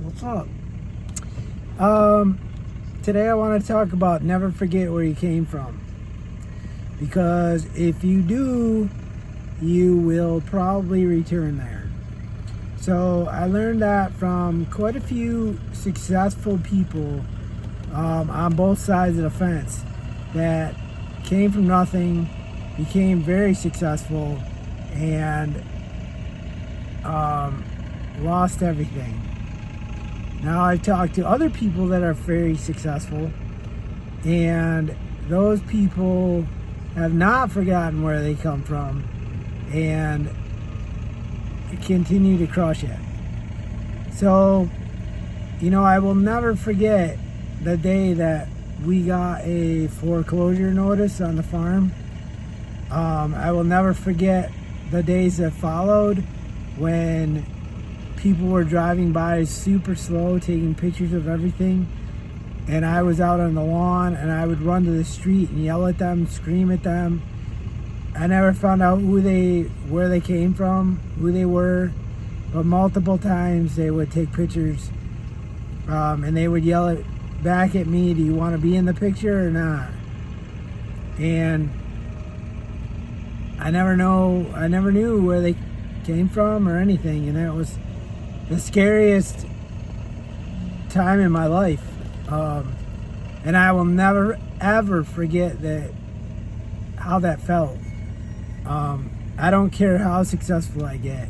What's up? Today I want to talk about never forget where you came from. Because if you do, you will probably return there. So I learned that from quite a few successful people on both sides of the fence that came from nothing, became very successful, and lost everything. Now I've talked to other people that are very successful, and those people have not forgotten where they come from and continue to crush it. So, I will never forget the day that we got a foreclosure notice on the farm. I will never forget the days that followed when people were driving by super slow, taking pictures of everything, and I was out on the lawn and I would run to the street and yell at them, scream at them. I never found out where they came from, who they were, but multiple times they would take pictures, and they would yell back at me, "Do you want to be in the picture or not?" And I never knew where they came from or anything, and it was the scariest time in my life. And I will never ever forget how that felt. I don't care how successful I get.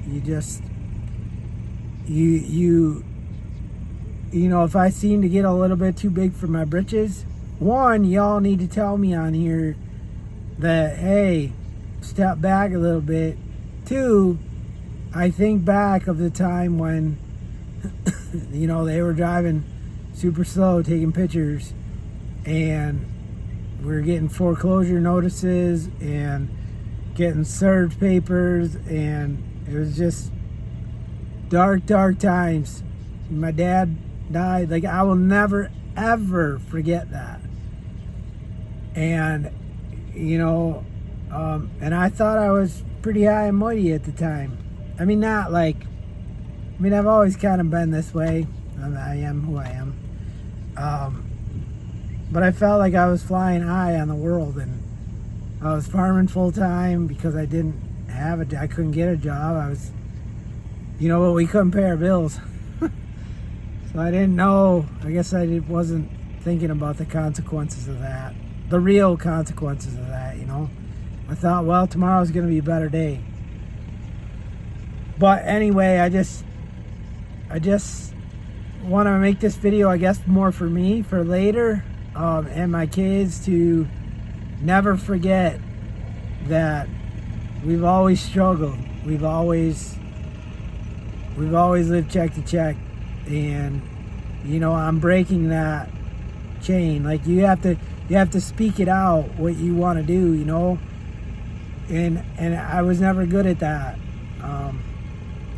If I seem to get a little bit too big for my britches, one, y'all need to tell me on here that, hey, step back a little bit. Two, I think back of the time when, they were driving super slow, taking pictures, and we were getting foreclosure notices and getting served papers, and it was just dark times. My dad died. I will never, ever forget that. And, and I thought I was pretty high and mighty at the time. I've always kind of been this way. I am who I am. But I felt like I was flying high on the world, and I was farming full time because I couldn't get a job. I was, but we couldn't pay our bills. So I didn't know, I guess I wasn't thinking about the consequences of that, the real consequences of that, I thought, well, tomorrow's going to be a better day. But anyway, I just want to make this video, I guess, more for me, for later, and my kids, to never forget that we've always struggled. We've always lived check to check, and I'm breaking that chain. You have to speak it out what you want to do, and I was never good at that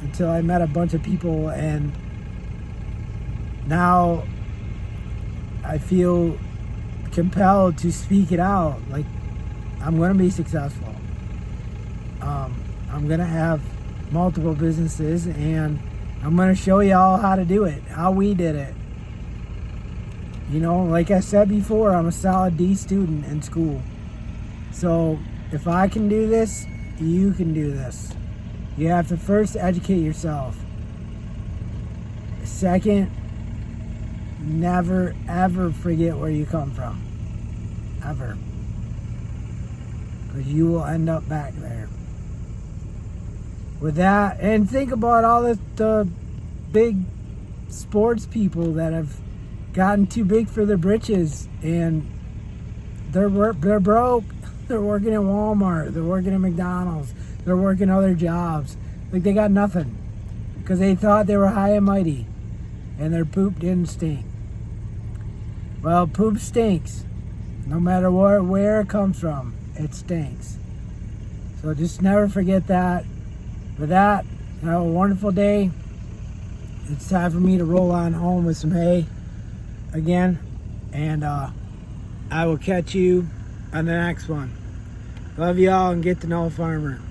until I met a bunch of people, and now I feel compelled to speak it out. I'm going to be successful. I'm going to have multiple businesses, and I'm going to show you all how to do it, how we did it. Like I said before, I'm a solid D student in school. So if I can do this, you can do this. You have to first educate yourself. Second, never ever forget where you come from. Ever. Because you will end up back there. With that, and think about all the big sports people that have gotten too big for their britches, and they're broke. They're working at Walmart. They're working at McDonald's. They're working other jobs. They got nothing because they thought they were high and mighty, and their poop didn't stink. Well, poop stinks. No matter where it comes from, it stinks. So just never forget that. With that, have a wonderful day. It's time for me to roll on home with some hay again, and I will catch you on the next one. Love y'all, and get to know a farmer.